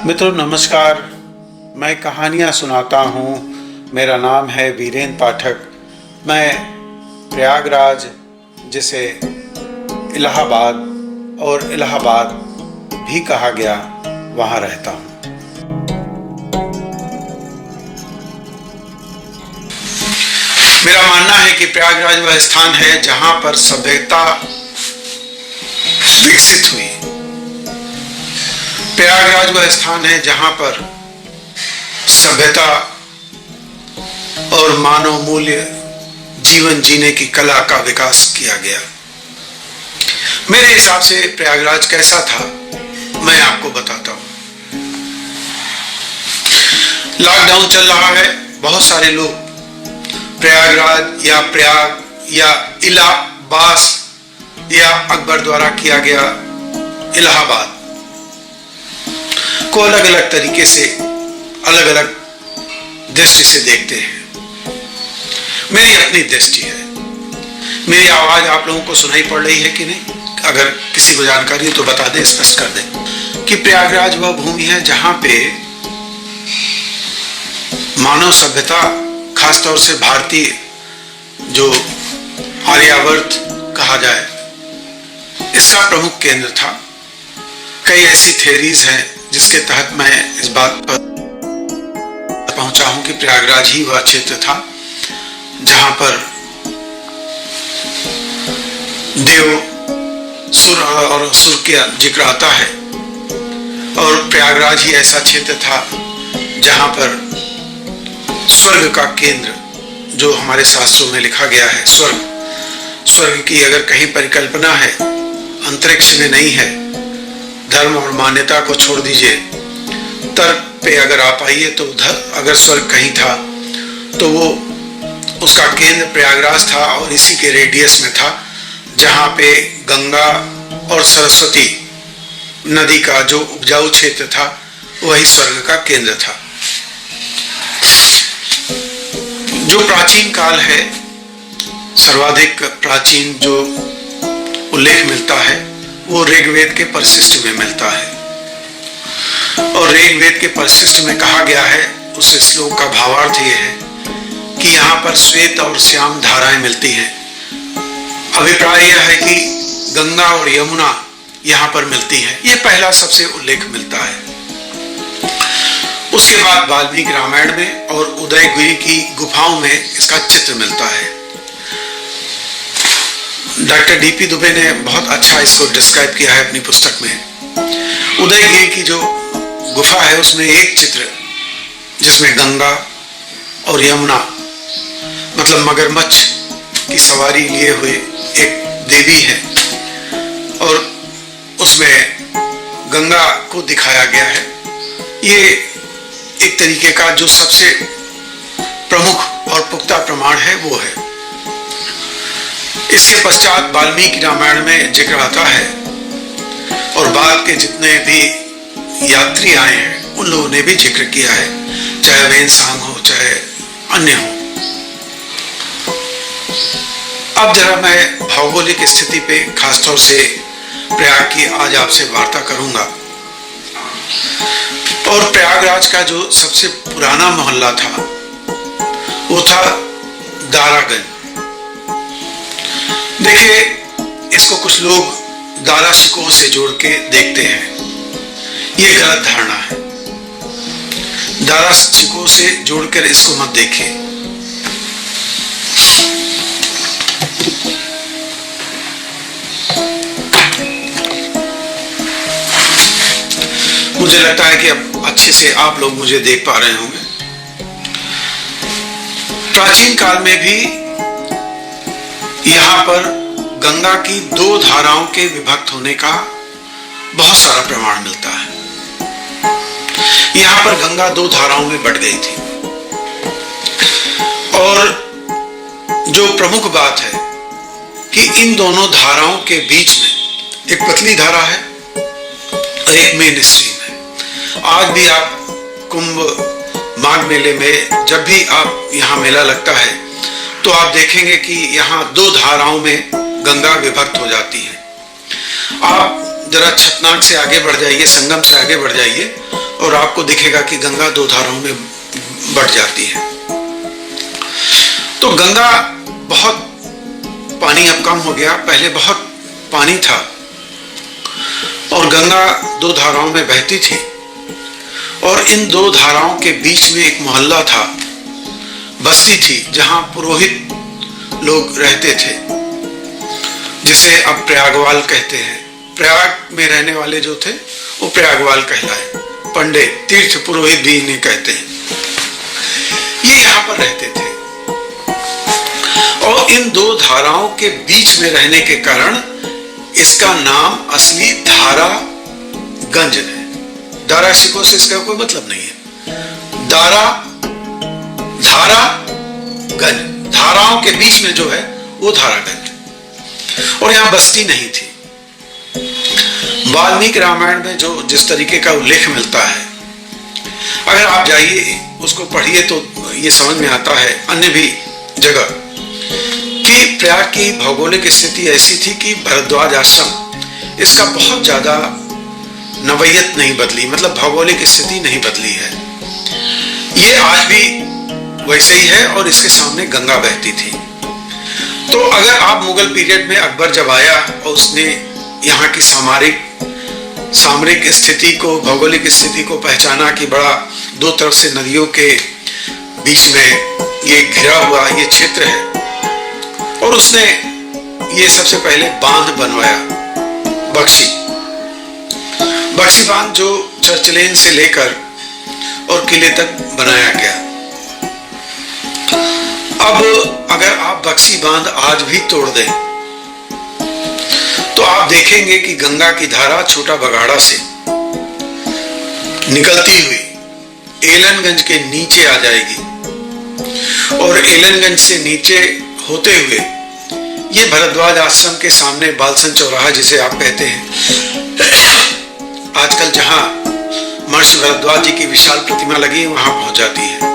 मित्रों नमस्कार। मैं कहानियाँ सुनाता हूँ। मेरा नाम है वीरेंद्र पाठक। मैं प्रयागराज, जिसे इलाहाबाद और इलाहाबाद भी कहा गया, वहाँ रहता हूँ। मेरा मानना है कि प्रयागराज वह स्थान है जहाँ पर सभ्यता विकसित हुई। प्रयागराज वह स्थान है जहां पर सभ्यता और मानव मूल्य जीवन जीने की कला का विकास किया गया। मेरे हिसाब से प्रयागराज कैसा था, मैं आपको बताता हूं। लॉकडाउन चल रहा है, बहुत सारे लोग प्रयागराज या प्रयाग या इलाहाबाद या अकबर द्वारा किया गया इलाहाबाद को अलग अलग तरीके से, अलग अलग दृष्टि से देखते हैं। मेरी अपनी दृष्टि है। मेरी आवाज आप लोगों को सुनाई पड़ रही है कि नहीं? अगर किसी को जानकारी हो तो बता दें, स्पष्ट कर दें कि प्रयागराज वह भूमि है जहां पे मानव सभ्यता, खासतौर से भारतीय जो आर्यावर्त कहा जाए, इसका प्रमुख केंद्र था। कई ऐसी थ्योरीज हैं जिसके तहत मैं इस बात पर पहुंचा हूं कि प्रयागराज ही वह क्षेत्र था जहां पर देव, सुर और असुर का जिक्र आता है, और प्रयागराज ही ऐसा क्षेत्र था जहां पर स्वर्ग का केंद्र, जो हमारे शास्त्रों में लिखा गया है, स्वर्ग की अगर कहीं परिकल्पना है, अंतरिक्ष में नहीं है। धर्म और मान्यता को छोड़ दीजिए, तर्क पे अगर आप आइए तो अगर स्वर्ग कहीं था तो वो उसका केंद्र प्रयागराज था, और इसी के रेडियस में था जहां पे गंगा और सरस्वती नदी का जो उपजाऊ क्षेत्र था, वही स्वर्ग का केंद्र था। जो प्राचीन काल है, सर्वाधिक प्राचीन जो उल्लेख मिलता है वो ऋग्वेद के परिशिष्ट में मिलता है, और ऋग्वेद के परिशिष्ट में कहा गया है, उस श्लोक का भावार्थ ये है कि यहाँ पर श्वेत और श्याम धाराएं मिलती हैं। अभिप्राय यह है कि गंगा और यमुना यहाँ पर मिलती हैं। ये पहला सबसे उल्लेख मिलता है। उसके बाद वाल्मीकि रामायण में और उदयगिरी की गुफाओं में इसका चित्र मिलता है। डॉक्टर डीपी दुबे ने बहुत अच्छा इसको डिस्क्राइब किया है अपनी पुस्तक में। उदयगिरी की जो गुफा है उसमें एक चित्र जिसमें गंगा और यमुना, मतलब मगरमच्छ की सवारी लिए हुए एक देवी है, और उसमें गंगा को दिखाया गया है। ये एक तरीके का जो सबसे प्रमुख और पुख्ता प्रमाण है वो है। इसके पश्चात वाल्मीकि रामायण में जिक्र आता है, और बाद के जितने भी यात्री आए हैं उन लोगों ने भी जिक्र किया है, चाहे वेनसांग हो चाहे अन्य हो। अब जरा मैं भौगोलिक स्थिति पे, खासतौर से प्रयाग की आज आपसे वार्ता करूंगा। और प्रयागराज का जो सबसे पुराना मोहल्ला था वो था दारागंज। देखिए, इसको कुछ लोग दारा शिकोह से जोड़ के देखते हैं। ये गलत धारणा है। दारा शिकोह से जोड़कर इसको मत देखिए। मुझे लगता है कि अब अच्छे से आप लोग मुझे देख पा रहे होंगे। प्राचीन काल में भी यहाँ पर गंगा की दो धाराओं के विभक्त होने का बहुत सारा प्रमाण मिलता है। यहाँ पर गंगा दो धाराओं में बढ़ गई थी, और जो प्रमुख बात है कि इन दोनों धाराओं के बीच में एक पतली धारा है और एक मेन स्ट्रीम है। आज भी आप कुंभ माघ मेले में जब भी आप यहाँ मेला लगता है तो आप देखेंगे कि यहाँ दो धाराओं में गंगा विभक्त हो जाती है। आप जरा छतनाग से आगे बढ़ जाइए, संगम से आगे बढ़ जाइए और आपको दिखेगा कि गंगा दो धाराओं में बट जाती है। तो गंगा बहुत पानी अब कम हो गया, पहले बहुत पानी था और गंगा दो धाराओं में बहती थी और इन दो धाराओं के बीच में एक मोहल्ला था, बस्ती थी, जहां पुरोहित लोग रहते थे, जिसे अब प्रयागवाल कहते हैं। प्रयाग में रहने वाले जो थे वो प्रयागवाल कहलाए। पंडित, तीर्थ पुरोहित भी इन्हें कहते हैं। ये यहाँ पर रहते थे और इन दो धाराओं के बीच में रहने के कारण इसका नाम असली धारागंज है। दारा शिको से इसका कोई मतलब नहीं है। धारा गंज, धाराओं के बीच में जो है वो धारागंज। और यहां बस्ती नहीं थी। वाल्मीकि रामायण में जो जिस तरीके का उल्लेख मिलता है, अगर आप जाइए उसको पढ़िए तो ये समझ में आता है अन्य भी जगह कि प्रयाग की भौगोलिक स्थिति ऐसी थी कि भरद्वाज आश्रम इसका बहुत ज्यादा नवयत नहीं बदली, मतलब भौगोलिक स्थिति नहीं बदली है। ये आज भी वैसे ही है और इसके सामने गंगा बहती थी। तो अगर आप मुगल पीरियड में अकबर जब आया और उसने यहाँ की सामरिक स्थिति को, भौगोलिक स्थिति को पहचाना कि बड़ा दो तरफ से नदियों के बीच में ये घिरा हुआ ये क्षेत्र है, और उसने ये सबसे पहले बांध बनवाया, बक्सी बांध, जो चर्चलेन से लेकर और किले तक बनाया गया। अब अगर आप बक्सी बांध आज भी तोड़ दें तो आप देखेंगे कि गंगा की धारा छोटा बगाड़ा से निकलती हुई एलनगंज के नीचे आ जाएगी और एलनगंज से नीचे होते हुए ये भरद्वाज आश्रम के सामने बालसन चौराहा जिसे आप कहते हैं, आजकल जहां महर्षि भरद्वाज जी की विशाल प्रतिमा लगी है वहां पहुंच जाती है।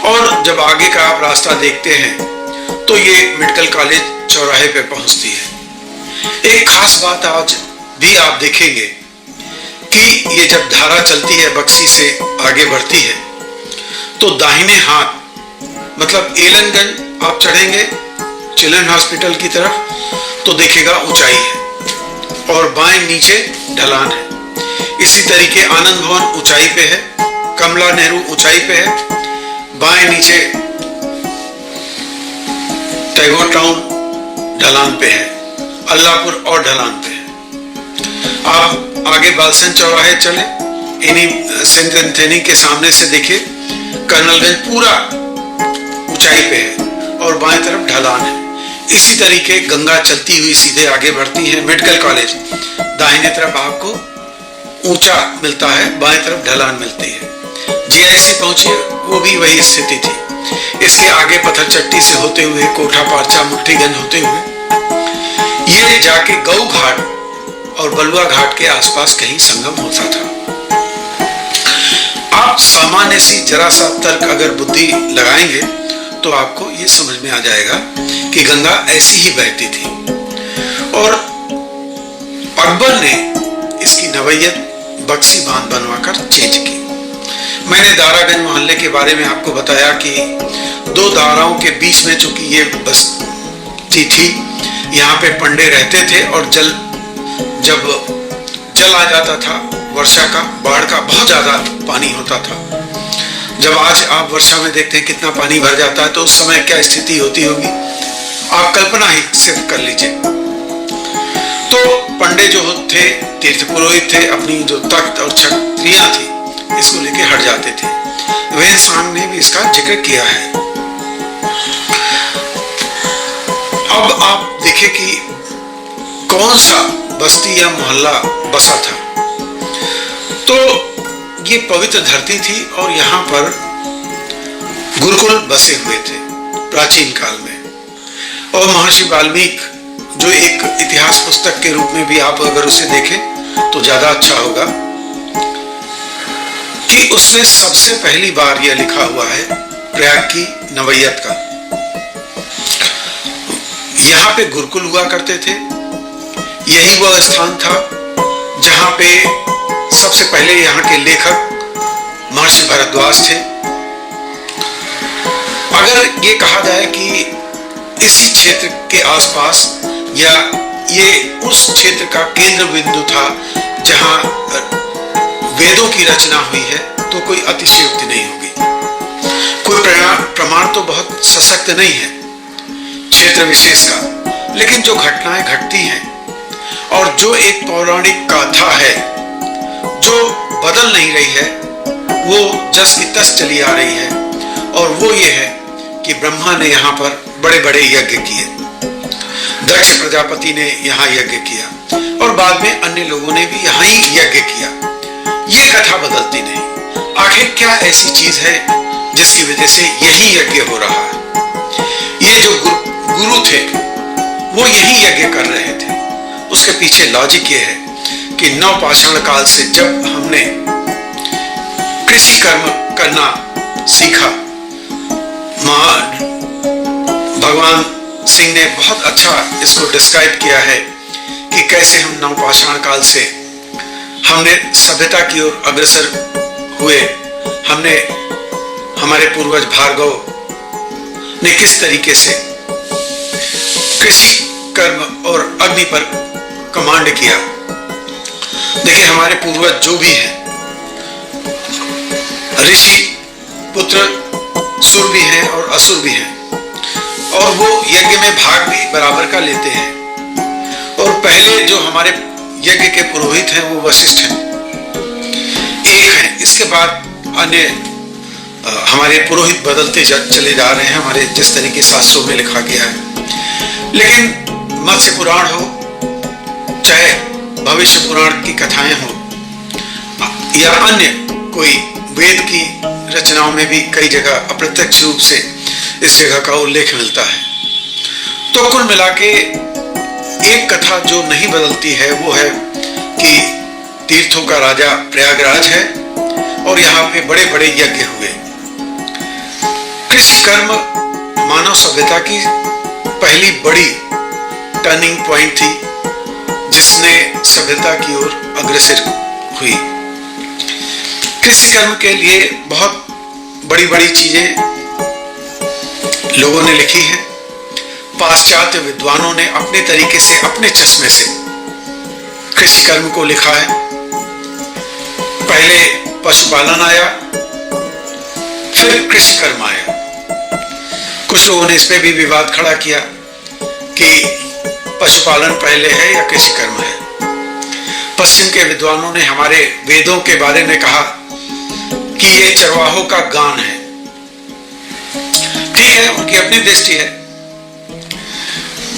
और जब आगे का आप रास्ता देखते हैं तो ये मेडिकल कॉलेज चौराहे पे पहुंचती है। एक खास बात आज भी आप देखेंगे कि ये जब धारा चलती है बक्सी से आगे बढ़ती है तो दाहिने हाथ मतलब एलनगंज आप चढ़ेंगे चिल्ड्रन हॉस्पिटल की तरफ तो देखेगा ऊंचाई है और बाएं नीचे ढलान है। इसी तरीके आनंद भवन ऊंचाई पे है, कमला नेहरू ऊंचाई पे है, बाएं नीचे टैगोर टाउन ढलान पे है, अल्लाहपुर और ढलान पे है। आप आगे बालसन चौराहे चले, इन्हीं सेंट एंथनी के सामने से देखिए कर्नलगंज पूरा ऊंचाई पे है और बाएं तरफ ढलान है। इसी तरीके गंगा चलती हुई सीधे आगे बढ़ती है। मेडिकल कॉलेज दाहिने तरफ आपको ऊंचा मिलता है, बाएं तरफ ढलान मिलती है। जीआईसी पहुंचे वो भी वही स्थिति थी। इसके आगे पत्थर चट्टी से होते हुए कोठा पारचा मुठीगंज होते हुए ये जाके गौ घाट और बलुआ घाट के आसपास कहीं संगम होता था। आप सामान्य सी जरा सा तर्क अगर बुद्धि लगाएंगे तो आपको ये समझ में आ जाएगा कि गंगा ऐसी ही बहती थी और अकबर ने इसकी नवयत बक्सी बांध बनवाकर चेंज की। मैंने दारागंज मोहल्ले के बारे में आपको बताया कि दो धाराओं के बीच में चूंकि ये बस्ती थी, यहाँ पे पंडे रहते थे और जब जल आ जाता था वर्षा का, बाढ़ का बहुत ज्यादा पानी होता था। जब आज आप वर्षा में देखते हैं कितना पानी भर जाता है तो उस समय क्या स्थिति होती होगी आप कल्पना ही सिर्फ कर लीजिए। तो पंडे जो थे, तीर्थ पुरोहित थे, अपनी जो तख्त और छत्रियां थी इसको लेके हट जाते थे। वेंसांग ने भी इसका जिक्र किया है। अब आप देखिए कि कौन सा बस्ती या मोहल्ला बसा था। तो ये पवित्र धरती थी और यहाँ पर गुरुकुल बसे हुए थे प्राचीन काल में। और महर्षि वाल्मीकि जो एक इतिहास पुस्तक के रूप में भी आप अगर उसे देखें तो ज्यादा अच्छा होगा कि उसने सबसे पहली बार यह लिखा हुआ है प्रयाग की नवयत का। यहाँ पे गुरुकुल हुआ करते थे। यही वह स्थान था जहाँ पे सबसे पहले यहाँ के लेखक महर्षि भारद्वाज थे। अगर ये कहा जाए कि इसी क्षेत्र के आसपास या ये उस क्षेत्र का केंद्र बिंदु था जहां वेदों की रचना हुई है, तो कोई अतिशयोक्ति नहीं होगी। कोई प्रमाण तो बहुत सशक्त नहीं है क्षेत्र विशेष का, लेकिन जो घटनाएं घटती हैं और जो एक पौराणिक गाथा है जो बदल नहीं रही है, वो जस की तस चली आ रही है, और वो ये है कि ब्रह्मा ने यहाँ पर बड़े बड़े यज्ञ किए। दक्ष प्रजापति ने यहाँ यज्ञ किया और बाद में अन्य लोगों ने भी यहाँ ही यज्ञ किया। ये कथा बदलती नहीं। आखिर क्या ऐसी चीज है जिसकी वजह से यही यज्ञ हो रहा है? ये जो गुरु थे वो यही यज्ञ कर रहे थे। उसके पीछे लॉजिक ये है कि नवपाषाण काल से जब हमने कृषि कर्म करना सीखा, भगवान सिंह ने बहुत अच्छा इसको डिस्क्राइब किया है कि कैसे हम नवपाषाण काल से हमने सभ्यता की ओर अग्रसर हुए। हमने हमारे पूर्वज भार्गव ने किस तरीके से कृषि कर्म और अग्नि पर कमांड किया। देखिए, हमारे पूर्वज जो भी हैं, ऋषि पुत्र सुर भी हैं और असुर भी हैं, और वो यज्ञ में भाग भी बराबर का लेते हैं। और पहले जो हमारे यज्ञ के पुरोहित हैं वो वशिष्ठ हैं, एक हैं। इसके बाद अन्य हमारे पुरोहित बदलते चले जा रहे हैं, हमारे जिस तरह के शास्त्रों में लिखा गया है। लेकिन मत्स्य पुराण हो, चाहे भविष्य पुराण की कथाएं हो, या अन्य कोई वेद की रचनाओं में भी कई जगह अप्रत्यक्ष रूप से इस जगह का उल्लेख मिलता है। तो कुल मिला के एक कथा जो नहीं बदलती है वो है कि तीर्थों का राजा प्रयागराज है और यहाँ पे बड़े बड़े यज्ञ हुए। कृषि कर्म मानव सभ्यता की पहली बड़ी टर्निंग पॉइंट थी जिसने सभ्यता की ओर अग्रसर हुई। कृषि कर्म के लिए बहुत बड़ी बड़ी चीजें लोगों ने लिखी हैं। पाश्चात्य विद्वानों ने अपने तरीके से, अपने चश्मे से कृषि कर्म को लिखा है। पहले पशुपालन आया, फिर कृषि कर्म आया। कुछ लोगों ने इस पे भी विवाद खड़ा किया कि पशुपालन पहले है या कृषि कर्म है। पश्चिम के विद्वानों ने हमारे वेदों के बारे में कहा कि ये चरवाहों का गान है। ठीक है, उनकी अपनी दृष्टि है,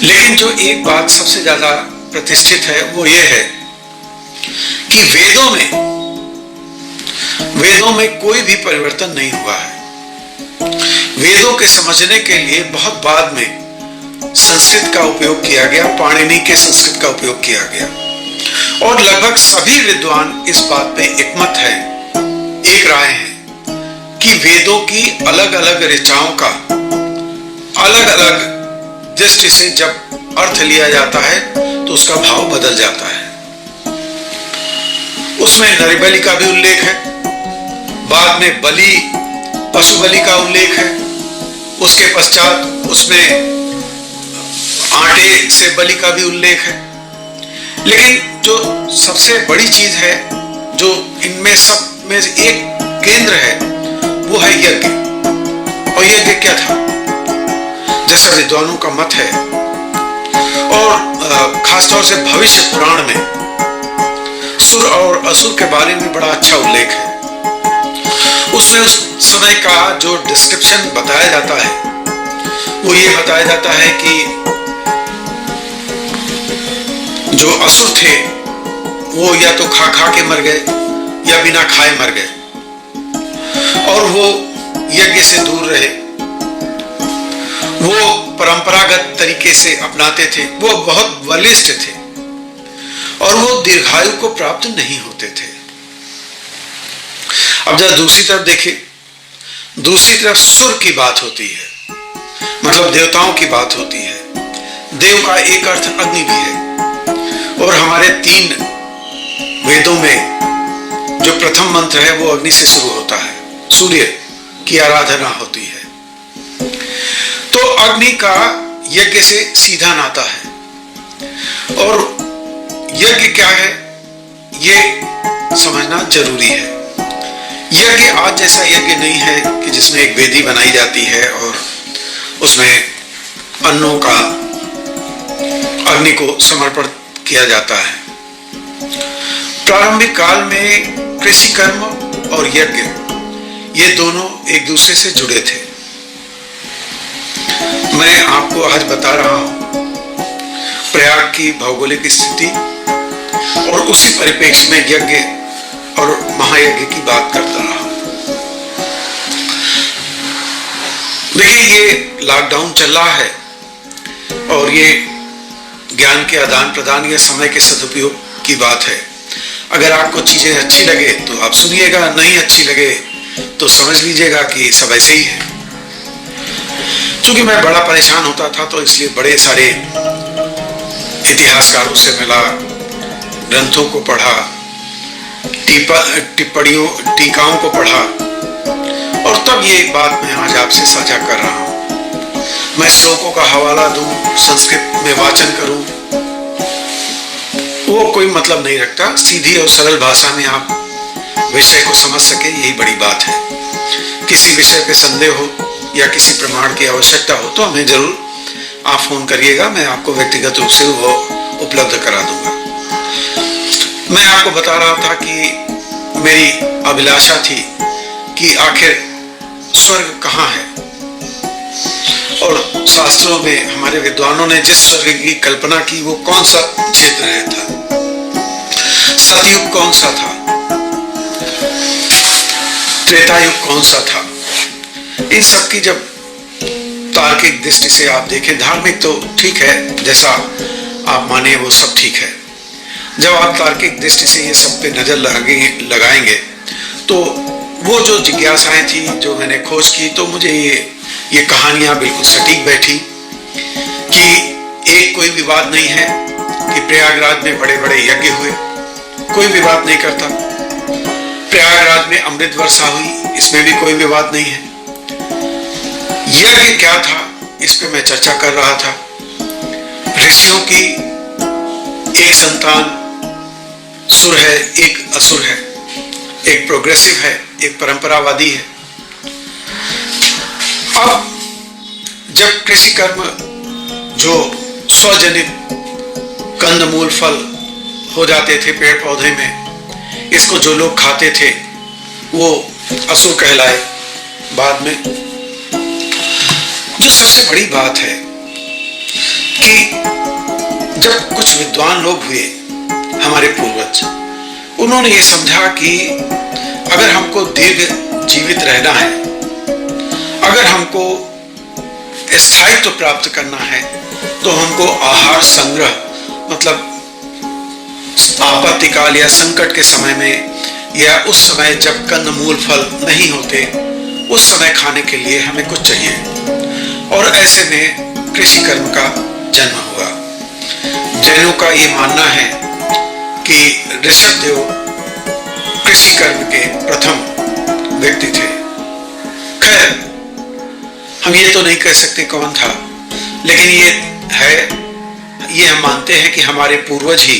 लेकिन जो एक बात सबसे ज्यादा प्रतिष्ठित है वो ये है कि वेदों में कोई भी परिवर्तन नहीं हुआ है। वेदों के समझने के लिए बहुत बाद में संस्कृत का उपयोग किया गया, पाणिनि के संस्कृत का उपयोग किया गया, और लगभग सभी विद्वान इस बात पे एकमत है, एक राय है कि वेदों की अलग अलग ऋचाओं का अलग अलग दृष्टि से जब अर्थ लिया जाता है तो उसका भाव बदल जाता है। उसमें नरबलि का भी उल्लेख है, बाद में बलि, पशु बलि का उल्लेख है, उसके पश्चात उसमें आटे से बलि का भी उल्लेख है। लेकिन जो सबसे बड़ी चीज है, जो इनमें सब में एक केंद्र है, वो है यज्ञ। और यज्ञ क्या था, जैसा विद्वानों का मत है, और खासतौर से भविष्य पुराण में सुर और असुर के बारे में बड़ा अच्छा उल्लेख है। उसमें उस समय का जो डिस्क्रिप्शन बताया जाता है वो ये बताया जाता है कि जो असुर थे वो या तो खा खा के मर गए या बिना खाए मर गए, और वो यज्ञ से दूर रहे, वो परंपरागत तरीके से अपनाते थे, वो बहुत बलिष्ठ थे और वो दीर्घायु को प्राप्त नहीं होते थे। अब जब दूसरी तरफ देखिए, दूसरी तरफ सुर की बात होती है, मतलब देवताओं की बात होती है। देव का एक अर्थ अग्नि भी है, और हमारे 3 वेदों में जो प्रथम मंत्र है वो अग्नि से शुरू होता है, सूर्य की आराधना होती है। तो अग्नि का यज्ञ से सीधा नाता है और यज्ञ क्या है ये समझना जरूरी है। यज्ञ आज जैसा यज्ञ नहीं है कि जिसमें एक वेदी बनाई जाती है और उसमें अन्नों का अग्नि को समर्पण किया जाता है। प्रारंभिक काल में कृषि कर्म और यज्ञ ये दोनों एक दूसरे से जुड़े थे। मैं आपको आज बता रहा हूं प्रयाग की भौगोलिक स्थिति और उसी परिप्रेक्ष्य में यज्ञ और महायज्ञ की बात करता रहा हूं। देखिए, ये लॉकडाउन चल रहा है और ये ज्ञान के आदान प्रदान या समय के सदुपयोग की बात है। अगर आपको चीजें अच्छी लगे तो आप सुनिएगा, नहीं अच्छी लगे तो समझ लीजिएगा कि सब ऐसे ही है। क्योंकि मैं बड़ा परेशान होता था तो इसलिए बड़े सारे इतिहासकारों से मिला, ग्रंथों को पढ़ा, टिप्पणियों टीकाओं को पढ़ा और तब ये बात मैं आज आपसे साझा कर रहा हूं। मैं श्लोकों का हवाला दूं, संस्कृत में वाचन करूं, वो कोई मतलब नहीं रखता। सीधी और सरल भाषा में आप विषय को समझ सके, यही बड़ी बात है। किसी विषय पे संदेह हो या किसी प्रमाण की आवश्यकता हो तो हमें जरूर आप फोन करिएगा, मैं आपको व्यक्तिगत रूप से वो उपलब्ध करा दूंगा। मैं आपको बता रहा था कि मेरी अभिलाषा थी कि आखिर स्वर्ग कहाँ है और शास्त्रों में हमारे विद्वानों ने जिस स्वर्ग की कल्पना की वो कौन सा क्षेत्र है था, सतयुग कौन सा था, त्रेतायुग कौन सा था। इन सब की जब तार्किक दृष्टि से आप देखें, धार्मिक तो ठीक है, जैसा आप माने वो सब ठीक है। जब आप तार्किक दृष्टि से ये सब पे नजर लगाएंगे तो वो जो जिज्ञासाएं थी जो मैंने खोज की, तो मुझे ये कहानियां बिल्कुल सटीक बैठी कि एक कोई विवाद नहीं है कि प्रयागराज में बड़े बड़े यज्ञ हुए, कोई विवाद नहीं करता। प्रयागराज में अमृत वर्षा हुई, इसमें भी कोई विवाद नहीं है। यज्ञ क्या था इस पे मैं चर्चा कर रहा था। ऋषियों की एक संतान सुर है, एक असुर है, एक प्रोग्रेसिव है, एक परंपरावादी है। अब जब कृषि कर्म जो स्वजनित कंदमूल फल हो जाते थे पेड़ पौधे में, इसको जो लोग खाते थे वो असुर कहलाए। बाद में जो सबसे बड़ी बात है कि जब कुछ विद्वान लोग हुए हमारे पूर्वज, उन्होंने ये समझा कि अगर हमको दीर्घ जीवित रहना है, अगर हमको स्थायित्व प्राप्त करना है, तो हमको आहार संग्रह मतलब आपत्तिकाल या संकट के समय में या उस समय जब कंदमूल फल नहीं होते, उस समय खाने के लिए हमें कुछ चाहिए। और ऐसे में कृषि कर्म का जन्म हुआ। जैनों का ये मानना है कि ऋषभदेव कृषि कर्म के प्रथम व्यक्ति थे। खैर, हम ये तो नहीं कह सकते कौन था, लेकिन ये हम मानते हैं कि हमारे पूर्वज ही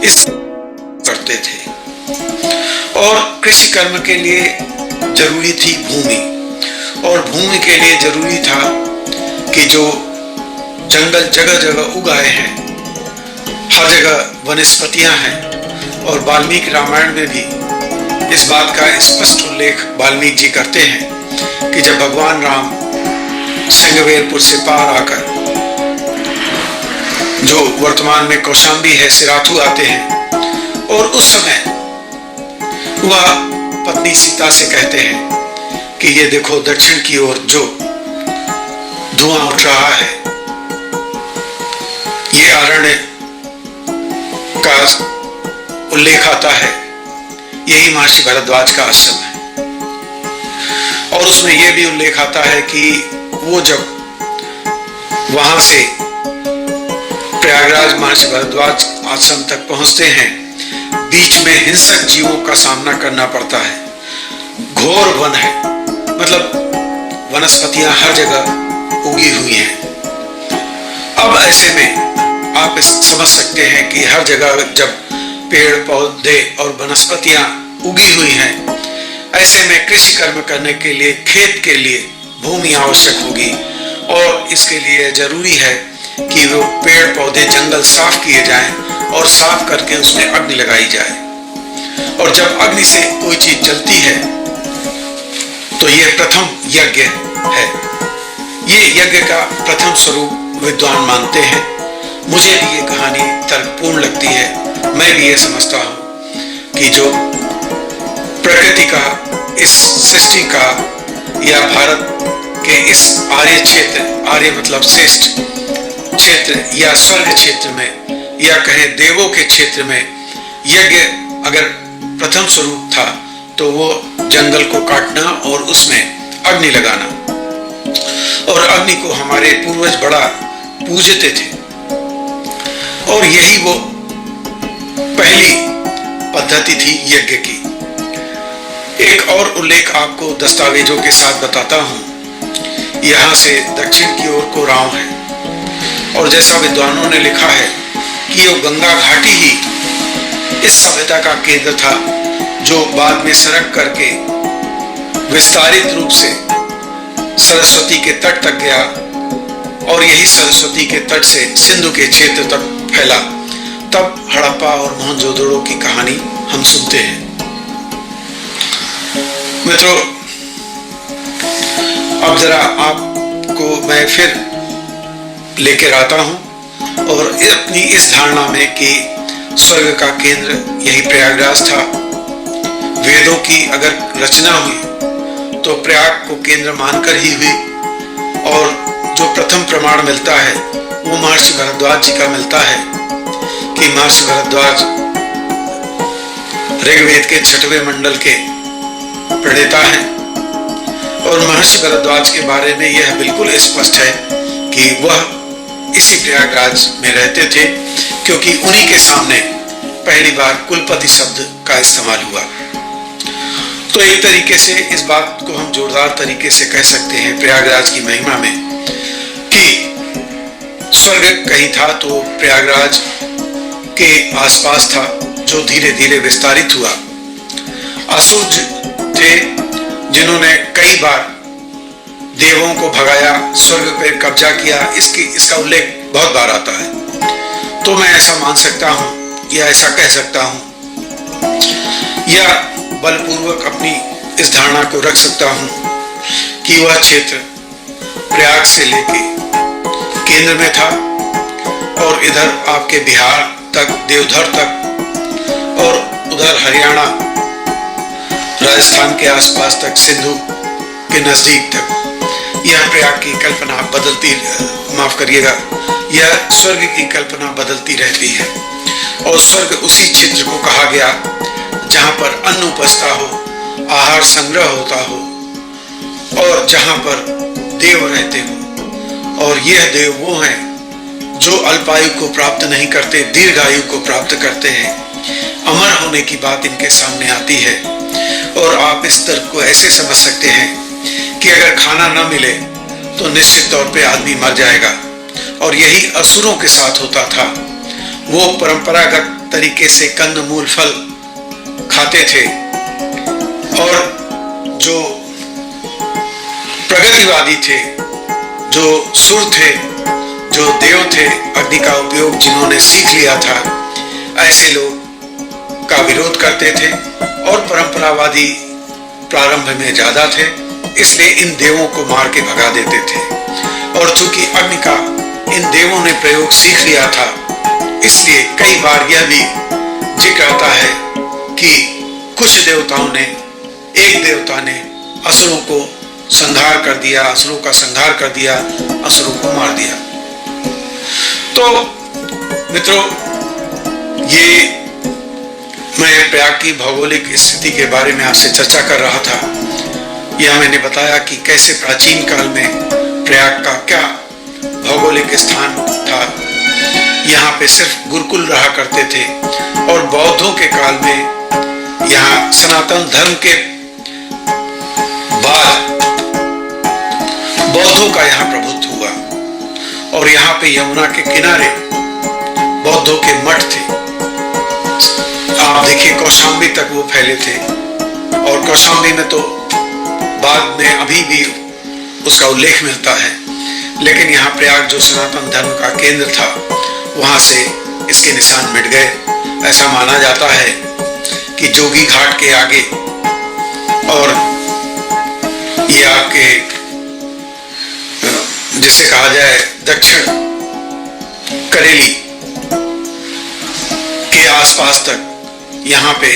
इस करते थे। और कृषि कर्म के लिए जरूरी थी भूमि, और भूमि के लिए जरूरी था कि जो जंगल जगह जगह उगाए हैं, हर जगह वनस्पतियां हैं। और वाल्मीकि रामायण में भी इस बात का स्पष्ट उल्लेख वाल्मीकि जी करते हैं कि जब भगवान राम सिंगवेरपुर से पार आकर जो वर्तमान में कौशाम्बी है, सिराथू आते हैं, और उस समय वह पत्नी सीता से कहते हैं कि ये देखो दक्षिण की ओर जो धुआं उठ रहा है, ये अरण्य का उल्लेख आता है, यही महर्षि भरद्वाज का आश्रम है। और उसमें यह भी उल्लेख आता है कि वो जब वहां से प्रयागराज महर्षि भरद्वाज आश्रम तक पहुंचते हैं, बीच में हिंसक जीवों का सामना करना पड़ता है। घोर वन है, मतलब वनस्पतियां हर जगह उगी हुई हैं। अब ऐसे में आप समझ सकते हैं कि हर जगह जब पेड़ पौधे और वनस्पतियां उगी हुई हैं, ऐसे में कृषि कर्म करने के लिए, खेत के लिए भूमि आवश्यक होगी, और इसके लिए जरूरी है कि वो पेड़ पौधे जंगल साफ किए जाएं और साफ करके उसमें अग्नि लगाई जाए। और जब अग्नि से कोई चीज जलती है तो यह प्रथम यज्ञ है। ये यज्ञ का प्रथम स्वरूप विद्वान मानते हैं। मुझे भी ये कहानी तर्कपूर्ण लगती है। मैं भी ये समझता हूँ कि जो प्रकृति का, इस सृष्टि का, या भारत के इस आर्य क्षेत्र, आर्य मतलब श्रेष्ठ क्षेत्र या स्वर्ग क्षेत्र में, या कहें देवों के क्षेत्र में, यज्ञ अगर प्रथम स्वरूप था तो वो जंगल को काटना और उसमें अग्नि लगाना। और अग्नि को हमारे पूर्वज बड़ा पूजते थे, और यही वो पहली पद्धति थी यज्ञ की। एक और उल्लेख आपको दस्तावेजों के साथ बताता हूं। यहां से दक्षिण की ओर कोरांव है, और जैसा विद्वानों ने लिखा है कि वो गंगा घाटी ही इस सभ्यता का केंद्र था, जो बाद में सरक करके विस्तारित रूप से सरस्वती के तट तक गया, और यही सरस्वती के तट से सिंधु के क्षेत्र तक फैला। तब हड़प्पा और मोहनजोदड़ो की कहानी हम सुनते हैं। मित्रों, अब जरा आपको मैं फिर लेकर आता हूं, और अपनी इस धारणा में कि स्वर्ग का केंद्र यही प्रयागराज था। वेदों की अगर रचना हुई तो प्रयाग को केंद्र मानकर ही हुई, और जो प्रथम प्रमाण मिलता है वो महर्षि भरद्वाज जी का मिलता है कि महर्षि भरद्वाज ऋग्वेद के 6वें मंडल के प्रणेता हैं, और महर्षि भरद्वाज के बारे में यह बिल्कुल स्पष्ट है कि वह इसी प्रयागराज में रहते थे, क्योंकि उन्हीं के सामने पहली बार कुलपति शब्द का इस्तेमाल हुआ। तो एक तरीके से इस बात को हम जोरदार तरीके से कह सकते हैं प्रयागराज की महिमा में कि स्वर्ग कहीं था तो प्रयागराज के आसपास था, जो धीरे धीरे विस्तारित हुआ। असुर थे जिन्होंने कई बार देवों को भगाया, स्वर्ग पर कब्जा किया। इसका उल्लेख बहुत बार आता है। तो मैं ऐसा मान सकता हूं या ऐसा कह सकता हूं, या बलपूर्वक अपनी इस धारणा को रख सकता हूं कि वह क्षेत्र प्रयाग से लेके केंद्र में था, और इधर आपके बिहार तक, देवधर तक, और उधर हरियाणा, राजस्थान के आसपास तक, सिंधु के नजदीक तक यह प्रयाग की कल्पना बदलती, माफ करिएगा, यह स्वर्ग की कल्पना बदलती रहती है। और स्वर्ग उसी क्षेत्र को कहा गया जहां पर अन्न उपजता हो, आहार संग्रह होता हो, और जहां पर देव रहते हो। और यह देव वो हैं जो अल्पायु को प्राप्त नहीं करते, दीर्घायु को प्राप्त करते हैं। अमर होने की बात इनके सामने आती है। और आप इस तर्क को ऐसे समझ सकते हैं कि अगर खाना न मिले तो निश्चित तौर पे आदमी मर जाएगा, और यही असुरों के साथ होता था। वो परंपरागत तरीके से कंद मूल फल खाते थे, और जो प्रगतिवादी थे, जो सुर थे, जो देव थे, अग्नि का उपयोग जिन्होंने सीख लिया था, ऐसे लोग का विरोध करते थे। और परंपरावादी प्रारंभ में ज्यादा थे, इसलिए इन देवों को मार के भगा देते थे। और चूंकि अग्नि का इन देवों ने प्रयोग सीख लिया था, इसलिए कई बार यह भी जिक्र आता है कि कुछ देवताओं ने, एक देवता ने असुरों को संहार कर दिया, असुरों का संहार कर दिया, असुरों को मार दिया। तो मित्रों, ये मैं प्रयाग की भौगोलिक स्थिति के बारे में आपसे चर्चा कर रहा था। यह मैंने बताया कि कैसे प्राचीन काल में प्रयाग का क्या भौगोलिक स्थान था। यहाँ पे सिर्फ गुरुकुल रहा करते थे और बौद्धों के काल में यहाँ सनातन धर्म के बाद बौद्धों का यहाँ प्रभुत्व हुआ और यहाँ पे यमुना के किनारे बौद्धों के मठ थे। आप देखिए कौशाम्बी तक वो फैले थे और कौशाम्बी में तो बाद में अभी भी उसका उल्लेख मिलता है, लेकिन यहाँ प्रयाग जो सनातन धर्म का केंद्र था वहां से इसके निशान मिट गए। ऐसा माना जाता है कि जोगी घाट के आगे और ये आपके जिसे कहा जाए दक्षिण करेली के आसपास तक यहाँ पे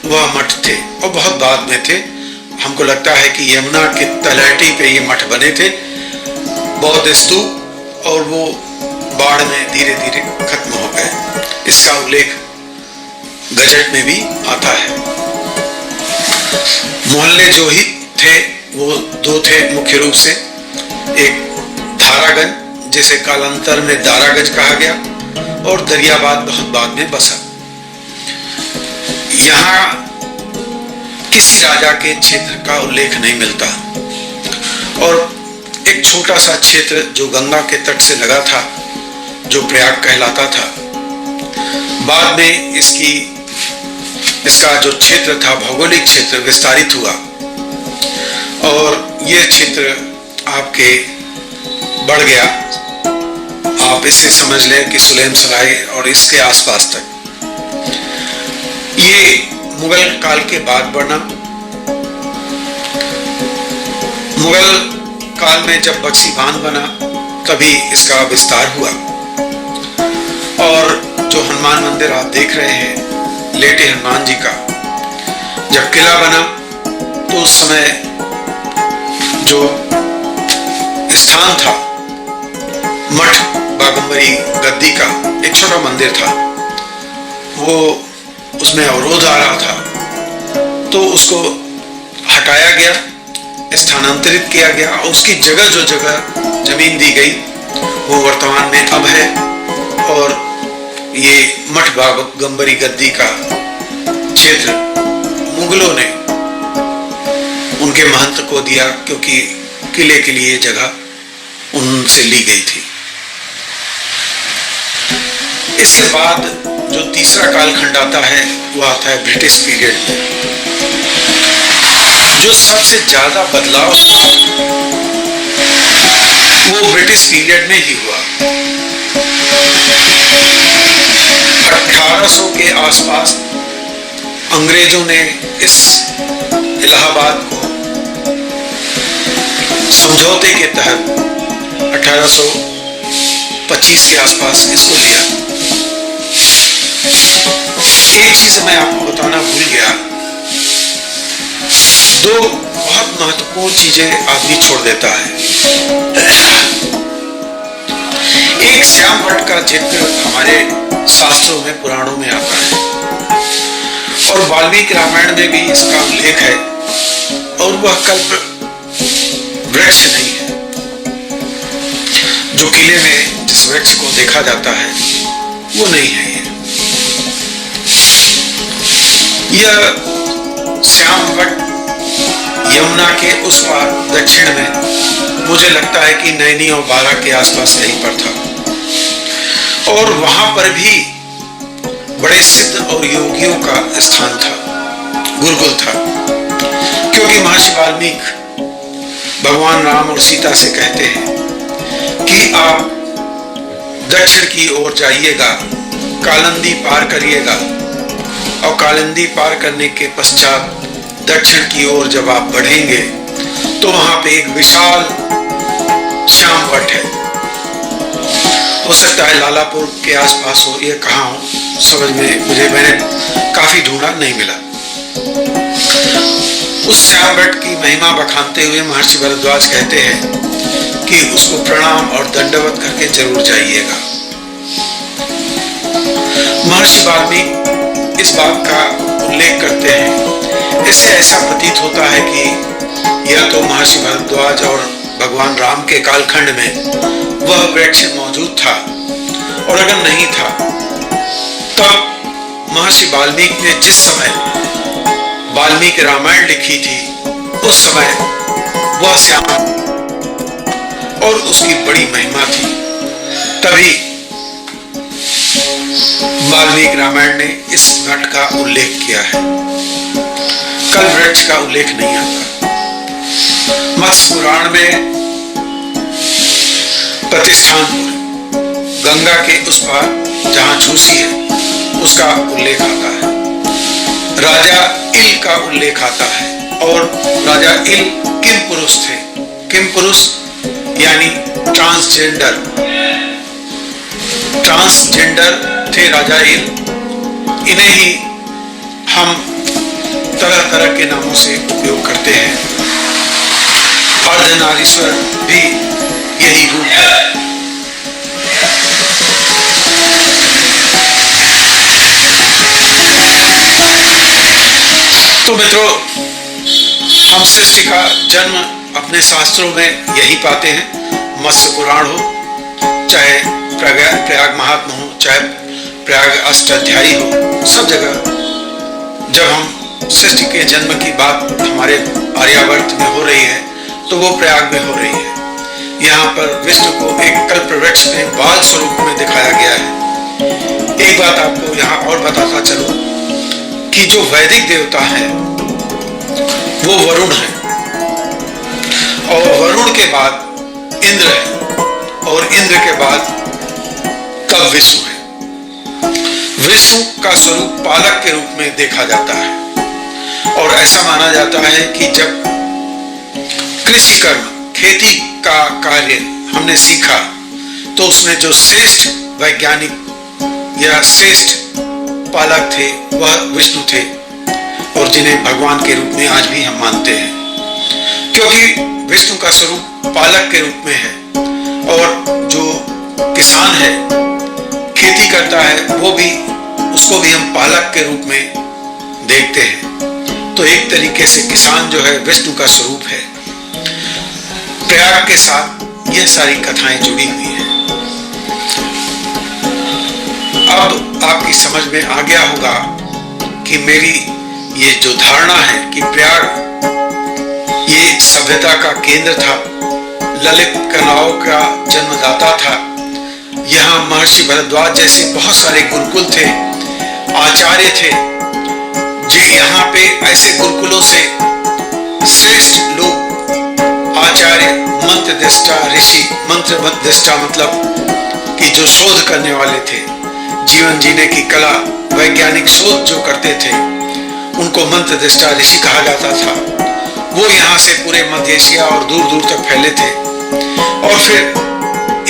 वह मठ थे और बहुत बाद में थे। हमको लगता है कि यमुना के तलहटी पे ये मठ बने थे बौद्ध स्तूप, और वो बाढ़ में धीरे धीरे खत्म हो गए। इसका उल्लेख गजट में भी आता है। मोहल्ले जो ही थे वो दो थे मुख्य रूप से, एक धारागंज जिसे कालांतर में दारागंज कहा गया और दरियाबाद बहुत बाद में बसा। यहाँ किसी राजा के क्षेत्र का उल्लेख नहीं मिलता और एक छोटा सा क्षेत्र जो गंगा के तट से लगा था जो प्रयाग कहलाता था, बाद में इसका जो क्षेत्र था भौगोलिक क्षेत्र विस्तारित हुआ और ये क्षेत्र आपके बढ़ गया। आप इससे समझ लें कि सुलेम सराय और इसके आसपास तक। ये मुगल काल के बाद बना। मुगल काल में जब बक्सी बांध बना तभी इसका विस्तार हुआ और जो हनुमान मंदिर आप देख रहे हैं लेटे हनुमान जी का, जब किला बना तो उस समय जो स्थान था मठ बागंबरी गद्दी का एक छोटा मंदिर था, वो उसमें अवरोध आ रहा था तो उसको हटाया गया, स्थानांतरित किया गया और उसकी जगह जो जगह जमीन दी गई वो वर्तमान में अब है। और ये मठ बागंबरी गद्दी का क्षेत्र मुगलों ने उनके महंत को दिया क्योंकि किले के लिए जगह उनसे ली गई थी। इसके बाद जो तीसरा कालखंड आता है वो आता है ब्रिटिश पीरियड में। जो सबसे ज्यादा बदलाव वो ब्रिटिश पीरियड में ही हुआ। 1800 के आसपास अंग्रेजों ने इस इलाहाबाद को समझौते के तहत 1825 के आसपास इसको लिया। एक चीज मैं आपको बताना भूल गया, दो बहुत महत्वपूर्ण चीजें आदमी छोड़ देता है। एक श्याम वट का जिक्र हमारे शास्त्रों में पुराणों में आता है और वाल्मीकि रामायण में भी इसका उल्लेख है और वह कल्प वृक्ष नहीं है। जो किले में जिस वृक्ष को देखा जाता है वो नहीं है। यह श्याम वट यमुना के उस पार दक्षिण में, मुझे लगता है कि नैनी और बारा के आसपास यहीं पर था और वहां पर भी बड़े सिद्ध और योगियों का स्थान था, गुरुकुल था। क्योंकि महर्षि वाल्मीकि भगवान राम और सीता से कहते हैं कि आप दक्षिण की ओर जाइएगा, कालिंदी पार करिएगा और कालिंदी पार करने के पश्चात दक्षिण की ओर जब आप बढ़ेंगे तो वहां पे एक विशाल श्याम वट है। हो सकता है लालापुर के आसपास हो, ये कहाँ हो समझ में मैंने काफी ढूंढा, नहीं मिला। उस श्याम वट की महिमा बखानते हुए महर्षि भरद्वाज कहते हैं कि उसको प्रणाम और दंडवत करके जरूर जाइएगा। महर्षि वाल्मीकि इस बात का उल्लेख करते हैं। इससे ऐसा प्रतीत होता है कि यह तो महर्षि भरद्वाज और भगवान राम के कालखंड में वह वृक्ष मौजूद था और अगर नहीं था, तब महर्षि वाल्मीकि ने जिस समय वाल्मीकि रामायण लिखी थी, उस समय वह श्याम और उसकी बड़ी महिमा थी। तभी वाल्मीकि रामायण ने इस नट का उल्लेख किया है। कल वृक्ष का उल्लेख नहीं आता। मत्स्य पुराण में प्रतिष्ठानपुर, गंगा के उस पार जहां झूसी है, उसका उल्लेख आता है। राजा इल का उल्लेख आता है। और राजा इल किम पुरुष थे। किम पुरुष यानी ट्रांसजेंडर थे राजा इल। इन्हें ही हम तरह तरह के नामों से उपयोग करते हैं। अर्धनारीश्वर भी यही रूप है। तो मित्रों, हम सृष्टि का जन्म अपने शास्त्रों में यही पाते हैं। मत्स्य पुराण हो, चाहे प्रयाग महात्मा हो, चाहे प्रयाग अष्टाध्यायी हो, सब जगह जब हम सृष्टि के जन्म की बात हमारे आर्यावर्त में हो रही है, तो वो प्रयाग में हो रही है। यहाँ पर विष्णु को एक कल्पवृक्ष में बाल स्वरूप में दिखाया गया है। एक बात आपको यहाँ और बताता चलो कि जो वैदिक देवता है वो वरुण है, और वरुण के बाद इंद्र है, और इंद्र के बाद तब विष्णु है। विष्णु का स्वरूप पालक के रूप में देखा जाता है। और ऐसा माना जाता है कि जब कृषि कर्म, खेती का कार्य हमने सीखा, तो उसमें जो श्रेष्ठ वैज्ञानिक या श्रेष्ठ पालक थे वह विष्णु थे, और जिन्हें भगवान के रूप में आज भी हम मानते हैं, क्योंकि विष्णु का स्वरूप पालक के रूप में है। और जो किसान है, खेती करता है, वो भी, उसको भी हम पालक के रूप में देखते हैं। तो एक तरीके से किसान जो है विष्णु का स्वरूप है। प्रयाग के साथ यह सारी कथाएं जुड़ी हुई हैं। अब आपकी समझ में आ गया होगा कि मेरी ये जो धारणा है कि प्रयाग ये सभ्यता का केंद्र था, ललित कलाओं का जन्मदाता था। यहाँ महर्षि भरद्वाज जैसे बहुत सारे गुरुकुल थे, आचार्य थे, जो यहाँ पे ऐसे गुरुकुलों से श्रेष्ठ लोग, आचार्य, मंत्र दृष्टा ऋषि, मंत्र दृष्टा मतलब कि जो शोध करने वाले थे, जीवन जीने की कला, वैज्ञानिक शोध जो करते थे, उनको मंत्र दृष्टा ऋषि कहा जाता था। वो यहाँ से पूरे मध्य एशिया और दूर दूर तक फैले थे। और फिर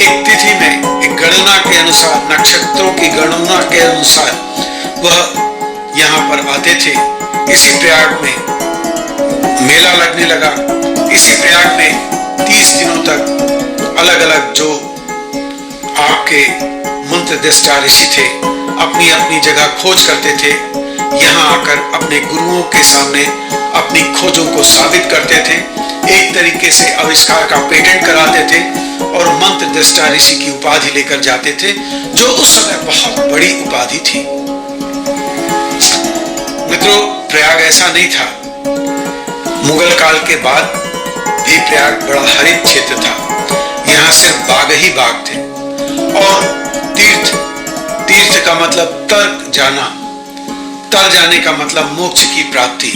एक तिथि में, एक गणना के अनुसार, नक्षत्रों की गणना के अनुसार वह यहाँ पर आते थे। इसी प्रयाग में मेला लगने लगा। इसी प्रयाग में 30 दिनों तक अलग अलग जो आपके मंत्र दृष्टा ऋषि थे, अपनी अपनी जगह खोज करते थे। यहाँ आकर अपने गुरुओं के सामने अपनी खोजों को साबित करते थे। एक तरीके से आविष्कार का पेटेंट कराते थे और मंत्र दृष्टा ऋषि की उपाधि लेकर जाते थे, जो उस समय बहुत बड़ी उपाधि थी। मित्रों, प्रयाग ऐसा नहीं था। मुगल काल के बाद भी प्रयाग बड़ा हरित क्षेत्र था। यहाँ सिर्फ बाग ही बाग थे। और तीर्थ, तीर्थ का मतलब तर जाना, तर जाने का मतलब मोक्ष की प्राप्ति।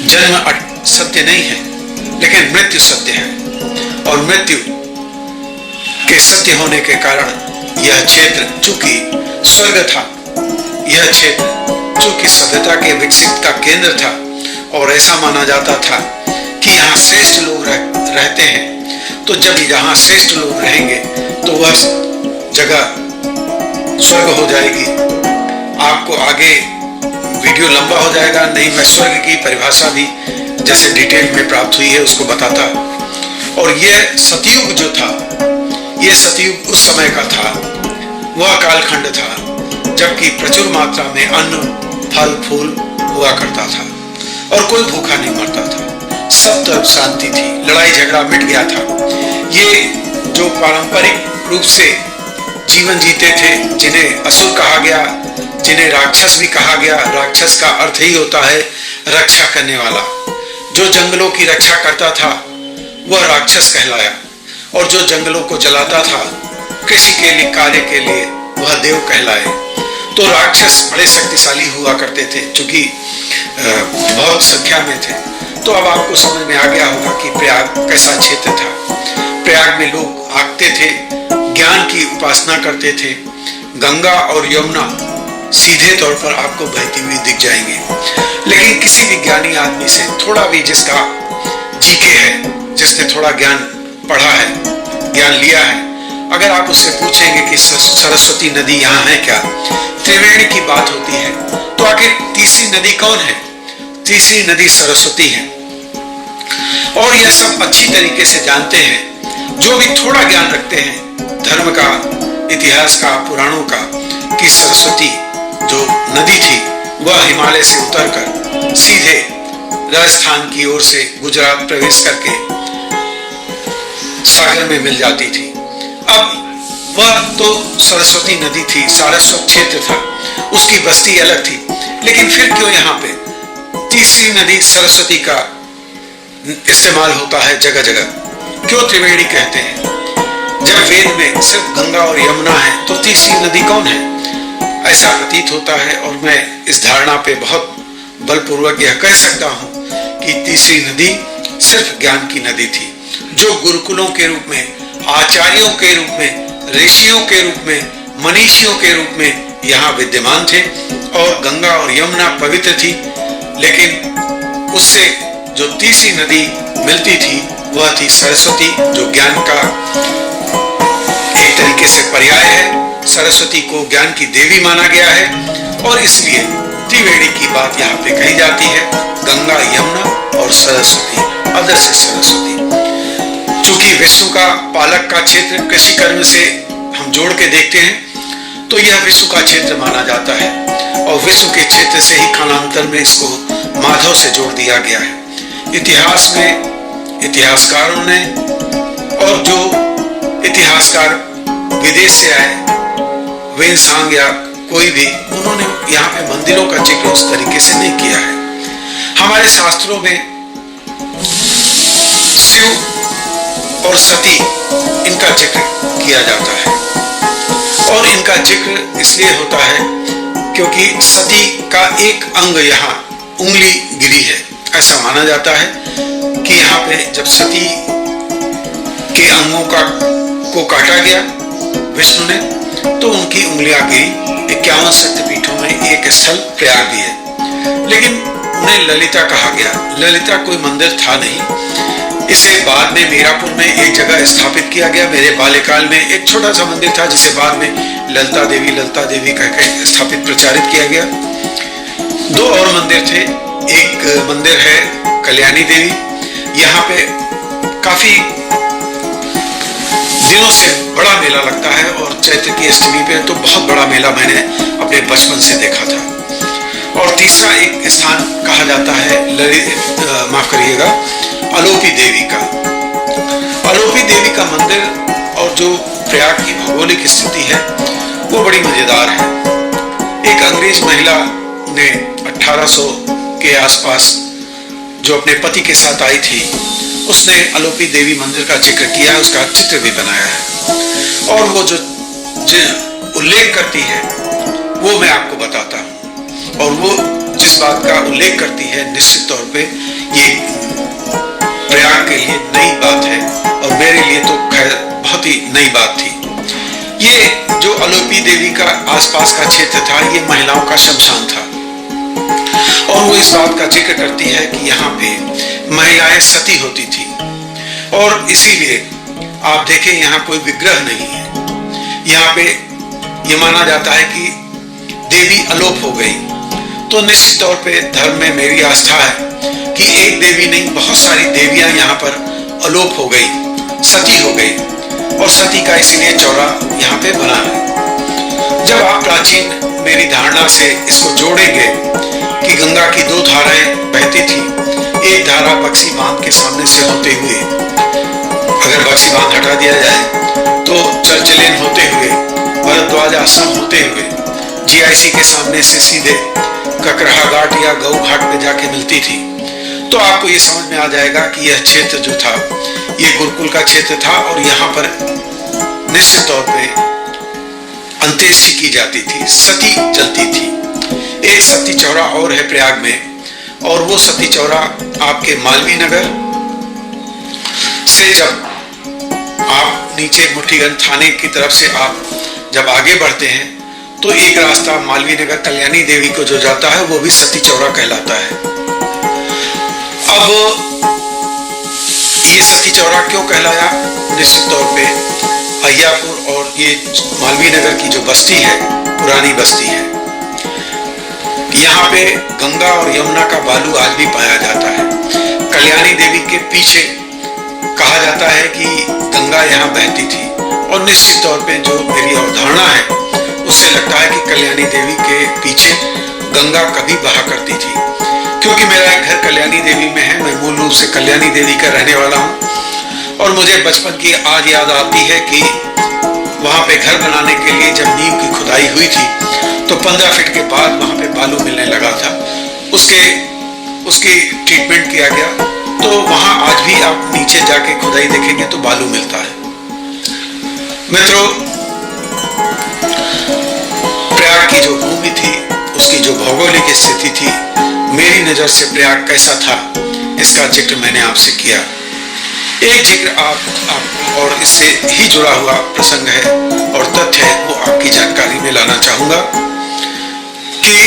जन्म सत्य नहीं है, लेकिन मृत्यु सत्य है। और मृत्यु के सत्य होने के कारण यह क्षेत्र चूंकि स्वर्ग था, यह क्षेत्र चूंकि सभ्यता के विकसित का केंद्र था, और ऐसा माना जाता था कि यहाँ श्रेष्ठ लोग रहते हैं। तो जब यहाँ श्रेष्ठ लोग रहेंगे तो वह जगह स्वर्ग हो जाएगी। आपको आगे वीडियो लंबा हो जाएगा, नहीं मैं स्वर्ग की परिभाषा भी जैसे डिटेल में प्राप्त हुई है उसको बताता। और यह सतयुग जो था, यह सतयुग उस समय का था, वह कालखंड था जबकि प्रचुर मात्रा में अन्न, फल, फूल हुआ करता था और कोई भूखा नहीं मरता था। सब तरफ शांति थी, लड़ाई झगड़ा मिट गया था। ये जो पारंपरिक रूप से जीवन जीते थे, जिन्हें असुर कहा गया, जिन्हें राक्षस भी कहा गया। राक्षस का अर्थ ही होता है रक्षा करने वाला। जो जंगलों की रक्षा करता था वह राक्षस कहलाया, और जो जंगलों को जलाता था कृषि के लिए कार्य के लिए वह देव कहलाए। तो राक्षस बड़े शक्तिशाली हुआ करते थे, क्योंकि बहुत संख्या में थे। तो अब आपको समझ में आ गया होगा कि प्रयाग कैसा क्षेत्र था। प्रयाग में लोग आते थे, ज्ञान की उपासना करते थे। गंगा और यमुना सीधे तौर पर आपको बहती हुई दिख जाएंगे, लेकिन किसी भी ज्ञानी आदमी से थोड़ा भी, जिसका जीके है, जिसने थोड़ा ज्ञान पढ़ा है, ज्ञान लिया है, अगर आप उससे पूछेंगे कि सरस्वती नदी यहाँ है क्या, त्रिवेणी की बात होती है, तो आखिर तीसरी नदी कौन है? तीसरी नदी सरस्वती है। और यह सब अच्छी तरीके से जानते हैं जो भी थोड़ा ज्ञान रखते हैं धर्म का, इतिहास का, पुराणों का, कि सरस्वती जो नदी थी वह हिमालय से उतरकर सीधे राजस्थान की ओर से गुजरात प्रवेश करके सागर में मिल जाती थी। अब वह तो सरस्वती नदी थी, सारस्वत क्षेत्र था, उसकी बस्ती अलग थी। लेकिन फिर क्यों यहाँ पे तीसरी नदी सरस्वती का इस्तेमाल होता है जगह जगह? क्यों त्रिवेणी कहते हैं? जब वेद में सिर्फ गंगा और यमुना है, तो तीसरी नदी कौन है? ऐसा प्रतीत होता है, और मैं इस धारणा पे बहुत बलपूर्वक यह कह सकता हूँ कि तीसरी नदी सिर्फ ज्ञान की नदी थी, जो गुरुकुलों के रूप में, आचार्यों के रूप में, ऋषियों के रूप में, मनीषियों के रूप में यहाँ विद्यमान थे। और गंगा और यमुना पवित्र थी, लेकिन उससे जो तीसरी नदी मिलती थी वह थी सरस्वती, जो ज्ञान का एक तरीके से पर्याय है। सरस्वती को ज्ञान की देवी माना गया है, और इसलिए त्रिवेणी की बात यहाँ पे कही जाती है, गंगा, यमुना और सरस्वती, अदर से सरस्वती। चूंकि विश्व का पालक का क्षेत्र कृषि कर्म से हम जोड़ के देखते हैं, तो यह विश्व का क्षेत्र माना जाता है, और विश्व के क्षेत्र से ही कालांतर में इसको माधव से जोड़ दिया गया है। इतिहास में इतिहासकारों ने, और जो इतिहासकार विदेश से आए, वेंसांग या कोई भी, उन्होंने यहाँ पे मंदिरों का जिक्र उस तरीके से नहीं किया है। हमारे शास्त्रों में शिव और सती, इनका जिक्र किया जाता है, और इनका जिक्र इसलिए होता है क्योंकि सती का एक अंग यहाँ उंगली गिरी है। ऐसा माना जाता है कि यहाँ पे जब सती के अंगों को काटा गया विष्णु ने, तो उनकी उंगलियां गिरी। 51 शक्तिपीठों में एक स्थल प्रयाग भी है, लेकिन उन्हें ललिता कहा गया। ललिता कोई मंदिर था नहीं, इसे बाद में मीरापुर में एक जगह स्थापित किया गया। मेरे बाल्यकाल में एक छोटा सा मंदिर था, जिसे बाद में ललिता देवी कहकर स्थापित प्रचारित किया गया। 2 और मंदिर थे। एक मंदिर है कल्याणी देवी, यहाँ पे काफी दिनों से बड़ा मेला लगता है, और चैत्र की अष्टमी पे तो बहुत बड़ा मेला मैंने अपने बचपन से देखा था। और तीसरा एक स्थान कहा जाता है माफ करिएगा, अलोपी देवी का। अलोपी देवी का मंदिर और जो प्रयाग की भौगोलिक स्थिति है वो बड़ी मजेदार है। एक अंग्रेज महिला ने 1800 के आसपास जो अपने पति के साथ आई थी, उसने अलोपी देवी मंदिर का जिक्र किया है, उसका चित्र भी बनाया है, और वो जो उल्लेख करती है वो मैं आपको बताता हूँ। और वो जिस बात का उल्लेख करती है, निश्चित तौर पे ये प्रयाग के लिए नई बात है, और मेरे लिए तो खैर बहुत ही नई बात थी। ये जो अलोपी देवी का आसपास का क्षेत्र था, ये महिलाओं का शमशान था, और वो इस बात का जिक्र करती है कि यहाँ पे महिलाएं सती होती थी, और इसीलिए आप देखें यहाँ कोई विग्रह नहीं है। यहाँ पे ये माना जाता है कि देवी अलोप हो गई। तो निश्चित तौर पे धर्म में मेरी आस्था है कि एक देवी नहीं, बहुत सारी देवियां यहाँ पर अलोप हो गई, सती हो गई, और सती का इसीलिए चौरा यहाँ पे बना है। जब आप प्राचीन मेरी धारणा से इसको जोड़ेंगे कि गंगा की 2 धाराएं बहती थी, एक धारा बक्सी बांध के सामने से होते हुए, अगर बक्सी बांध हटा दिया जाए तो चलचलेन होते हुए भारद्वाज आश्रम होते हुए जीआईसी के सामने से सीधे ककरहा घाट या गऊ घाट पे जाके मिलती थी, तो आपको ये समझ में आ जाएगा कि यह क्षेत्र जो था ये गुरुकुल का क्षेत्र था और यहाँ पर निश्चित तौर पे अंत्येष्टि की जाती थी, सती चलती थी। एक सती चौरा और है प्रयाग में, और वो सती चौरा आपके मालवीय नगर से जब आप नीचे मुठीगंज थाने की तरफ से आप जब आगे बढ़ते हैं तो एक रास्ता मालवीय नगर कल्याणी देवी को जो जाता है वो भी सती चौरा कहलाता है। अब ये सती चौरा क्यों कहलाया? निश्चित तौर पे अय्यापुर और ये मालवीय नगर की जो बस्ती है, पुरानी बस्ती है, यहाँ पे गंगा और यमुना का बालू आज भी पाया जाता है। कल्याणी देवी के पीछे कहा जाता है कि गंगा यहाँ बहती थी, और निश्चित तौर पे जो मेरी अवधारणा है उससे लगता है कि कल्याणी देवी के पीछे गंगा कभी बहा करती थी, क्योंकि मेरा एक घर कल्याणी देवी में है। मैं मूल रूप से कल्याणी देवी का रहने वाला हूँ, और मुझे बचपन की आज याद आती है कि वहाँ पे घर बनाने के लिए जब नींव की खुदाई हुई थी तो 15 फीट के बाद वहाँ पे बालू मिलने लगा था। उसकी ट्रीटमेंट किया गया, तो वहाँ आज भी आप नीचे जाके खुदाई देखेंगे तो बालू मिलता है। मित्रों, प्रयाग की जो भूमि थी, उसकी जो भौगोलिक स्थिति थी, मेरी नजर से प्रयाग कैसा था इसका जिक्र मैंने आपसे किया। एक जिक्र आप और इससे ही जुड़ा हुआ प्रसंग है और तथ्य है, वो आपकी जानकारी में लाना चाहूंगा कि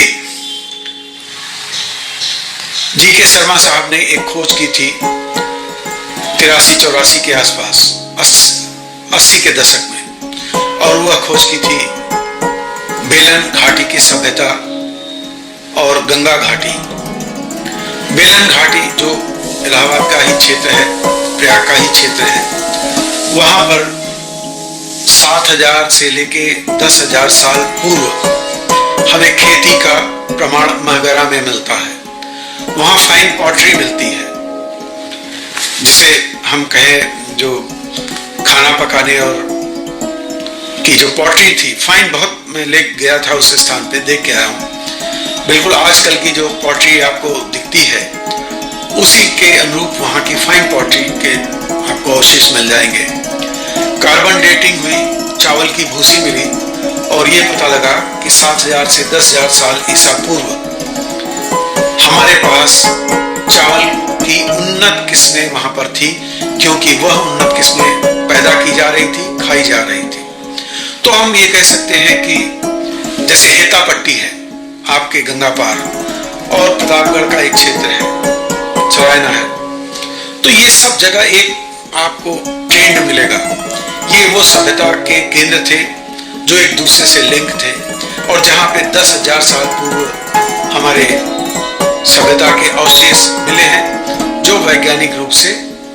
जी.के. शर्मा साहब ने एक खोज की थी 83-84 के आसपास, 80 के दशक में, और वह खोज की थी बेलन घाटी की सभ्यता और गंगा घाटी। बेलन घाटी जो इलाहाबाद का ही क्षेत्र है, प्रयाग का ही क्षेत्र है, वहां पर 7000 से लेके 10,000 साल पूर्व हमें खेती का प्रमाण महगरा में मिलता है। वहां फाइन पॉटरी मिलती है, जिसे हम कहें जो खाना पकाने और की जो पॉटरी थी, फाइन बहुत मैं ले गया था उस स्थान पे, देख के आया हूँ। बिल्कुल आजकल की जो पॉटरी आपको दिखती है उसी के अनुरूप वहाँ की फाइन पॉटरी के आपको अवशेष मिल जाएंगे। कार्बन डेटिंग हुई, चावल की भूसी मिली, और ये पता लगा कि 7000 से 10,000 साल ईसा पूर्व हमारे पास चावल की उन्नत किस्में वहां पर थी, क्योंकि वह उन्नत किस्में पैदा की जा रही थी, खाई जा रही थी। तो हम ये कह सकते हैं कि जैसे हेता पट्टी है आपके गंगा पार, और प्रतापगढ़ का एक क्षेत्र है, सरायना है, तो ये सब जगह एक आपको ट्रेंड मिलेगा। ये वो सभ्यता के केंद्र थे जो एक दूसरे से लिंक थे, और जहाँ पे 10,000 साल पूर्व हमारे सभ्यता के अवशेष मिले हैं, जो वैज्ञानिक रूप से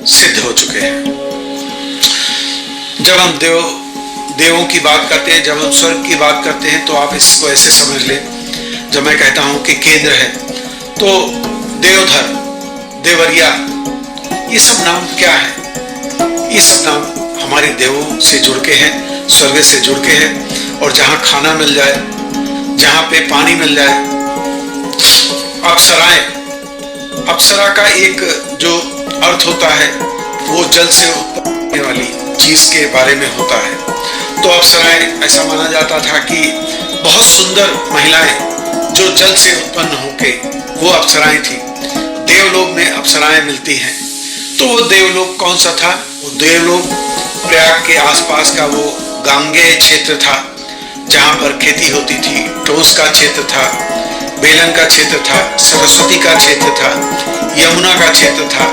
सिद्ध हो चुके हैं। जब हम देवों की बात करते हैं, जब हम स्वर्ग की बात करते हैं, तो आप इसको ऐसे समझ लें, जब मैं कहता हूं कि केंद्र है, तो देवधर, देवरिया, ये सब नाम क्या है? ये सब नाम हमारे देवों से जुड़ के हैं, स्वर्ग से जुड़ के हैं, और जहां खाना मिल जाए, जहां पे पानी मिल जाए। अप्सराएं, अप्सरा का एक जो अर्थ होता है वो जल से उत्पन्न होने वाली चीज के बारे में होता है। तो अप्सराएं, ऐसा माना जाता था कि बहुत सुंदर महिलाएं जो जल से उत्पन्न होके, वो अप्सराएं थी। देवलोक में अप्सराएं मिलती हैं, तो वो देवलोक कौन सा था? वो देवलोक प्रयाग के आसपास का वो गांगेय क्षेत्र था, जहां पर खेती होती थी। टोंस का क्षेत्र था, बेलन का क्षेत्र था, सरस्वती का क्षेत्र था, यमुना का क्षेत्र था,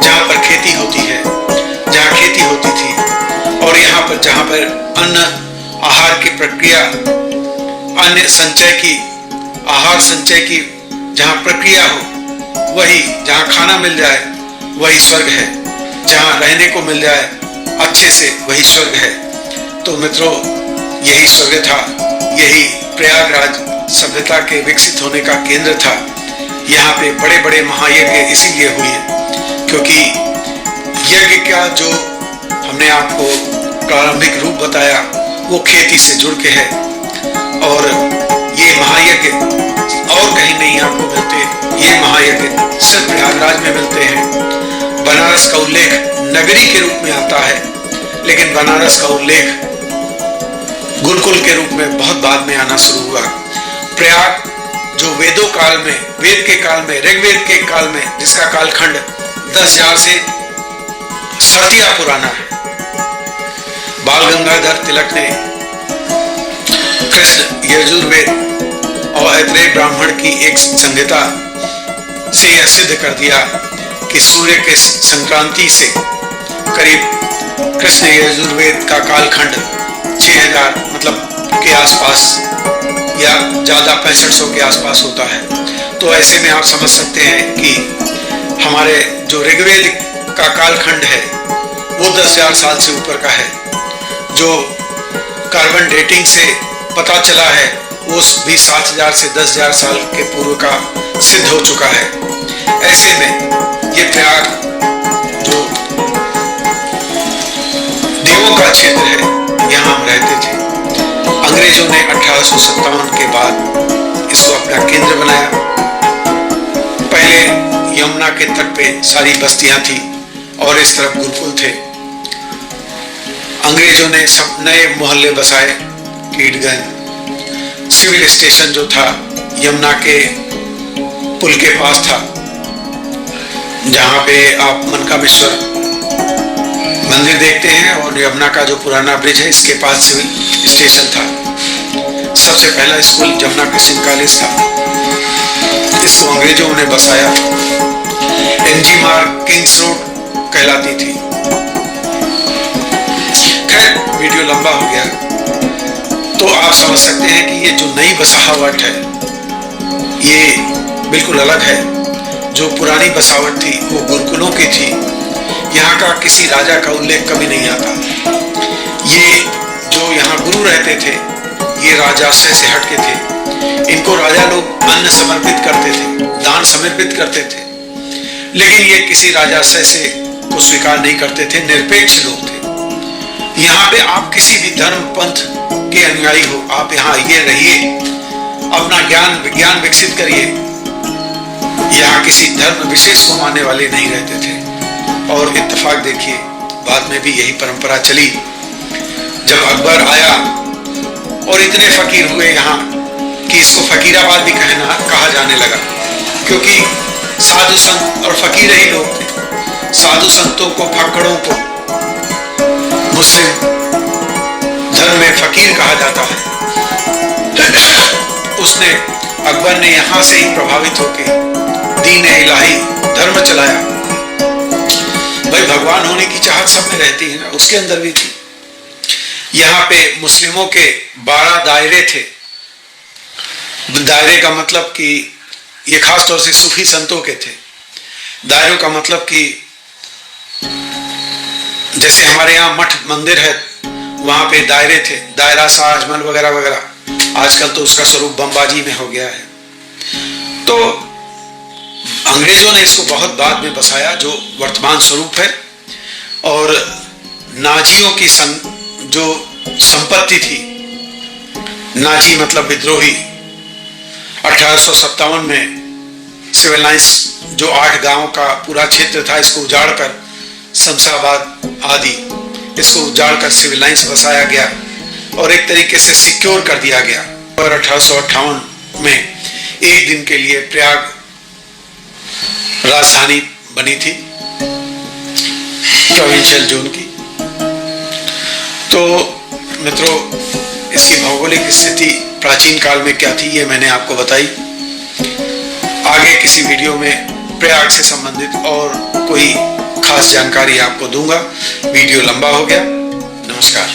जहां पर खेती होती है, जहां खेती होती थी। और यहाँ पर जहां पर अन्न आहार की प्रक्रिया, अन्न संचय की, आहार संचय की जहां प्रक्रिया हो, वही जहां खाना मिल जाए वही स्वर्ग है, जहां रहने को मिल जाए अच्छे से वही स्वर्ग है। तो मित्रों, यही स्वर्ग था, यही प्रयागराज सभ्यता के विकसित होने का केंद्र था। यहाँ पे बड़े बड़े महायज्ञ इसीलिए हुए क्योंकि यज्ञ का जो हमने आपको प्रारंभिक रूप बताया वो खेती से जुड़ के है। और ये महायज्ञ और कहीं नहीं आपको मिलते, ये महायज्ञ सिर्फ प्रयागराज में मिलते हैं। बनारस का उल्लेख नगरी के रूप में आता है, लेकिन बनारस का उल्लेख गुरुकुल के रूप में बहुत बाद में आना शुरू हुआ। प्रयाग जो वेदों काल में, वेद के काल में, ऋग्वेद के काल में, जिसका कालखंड 10,000 से सतिया पुराना है। बाल गंगाधर तिलक ने कृष्ण यजुर्वेद और ऐतरेय ब्राह्मण की एक संहिता से यह सिद्ध कर दिया कि सूर्य के संक्रांति से करीब कृष्ण यजुर्वेद का कालखंड 6,000 मतलब के आसपास या ज्यादा 6500 के आसपास होता है। तो ऐसे में आप समझ सकते हैं कि हमारे जो ऋग्वेद का कालखंड है वो 10,000 साल से ऊपर का है। जो कार्बन डेटिंग से पता चला है वो भी 7,000 से 10,000 साल के पूर्व का सिद्ध हो चुका है। ऐसे में ये प्रयाग जो देवों का क्षेत्र है, यहाँ हम रहते थे। अंग्रेजों ने 1857 के बाद इसको अपना केंद्र बनाया। पहले यमुना के तट पे सारी बस्तियां थी और इस तरफ गुरुकुल थे। अंग्रेजों ने सब नए मोहल्ले बसाए, कीटगंज। सिविल स्टेशन जो था यमुना के पुल के पास था, जहां पे आप मनकामेश्वर मंदिर देखते हैं, और यमुना का जो पुराना ब्रिज है इसके पास सिविल स्टेशन था। सबसे पहला स्कूल जमुना क्रिश्चियन कॉलेज था, इसको अंग्रेजों ने बसाया। एनजी मार्ग किंग्स रोड कहलाती थी। खैर वीडियो लंबा हो गया, तो आप समझ सकते हैं कि ये जो नई बसावट है ये बिल्कुल अलग है। जो पुरानी बसावट थी वो गुरुकुलों की थी। यहाँ का किसी राजा का उल्लेख कभी नहीं आता। ये जो यहाँ गुरु रहते थे ये राजाश्रय से हटके थे। इनको राजा लोग अन्न समर्पित करते थे, दान समर्पित करते थे, लेकिन ये किसी राजाश्रय से को स्वीकार नहीं करते थे। निरपेक्ष लोग थे। यहाँ पे आप किसी भी धर्म पंथ के अनुयायी हो, आप यहाँ आइए, रहिए, अपना ज्ञान विज्ञान विकसित करिए। यहाँ किसी धर्म विशेष को मानने वाले नहीं रहते थे। और इत्तेफाक देखिए बाद में भी यही परंपरा चली। जब अकबर आया और इतने फकीर हुए यहाँ कि इसको फकीराबाद भी कहा जाने लगा, क्योंकि साधु संत और फकीर ही लोग थे। साधु संतों को, फक्कड़ों को मुस्लिम धर्म में फकीर कहा जाता है। उसने, अकबर ने यहाँ से ही प्रभावित होकर दीन इलाही धर्म चलाया। भाई भगवान होने की चाहत सब में रहती है ना, उसके अंदर भी थी। यहाँ पे मुस्लिमों के 12 दायरे थे। दायरे का मतलब कि ये खास तौर से सूफी संतों के थे। दायरों का मतलब कि जैसे हमारे यहाँ मठ मंदिर है, वहां पे दायरे थे, दायरा साजमल वगैरह वगैरह। आजकल तो उसका स्वरूप बमबाजी में हो गया है। तो अंग्रेजों ने इसको बहुत बाद में बसाया, जो वर्तमान स्वरूप है। और नाजियों की जो संपत्ति थी, नाजी मतलब विद्रोही, 1857 में सिविल लाइंस जो 8 गांव का पूरा क्षेत्र था, इसको उजाड़कर शमशाबाद आदि इसको उजाड़कर सिविल लाइंस बसाया गया और एक तरीके से सिक्योर कर दिया गया। और 1858 में एक दिन के लिए प्रयाग राजधानी बनी थी प्रोविंशियल जोन की। तो मित्रों, इसकी भौगोलिक स्थिति प्राचीन काल में क्या थी ये मैंने आपको बताई। आगे किसी वीडियो में प्रयाग से संबंधित और कोई खास जानकारी आपको दूंगा। वीडियो लंबा हो गया। नमस्कार।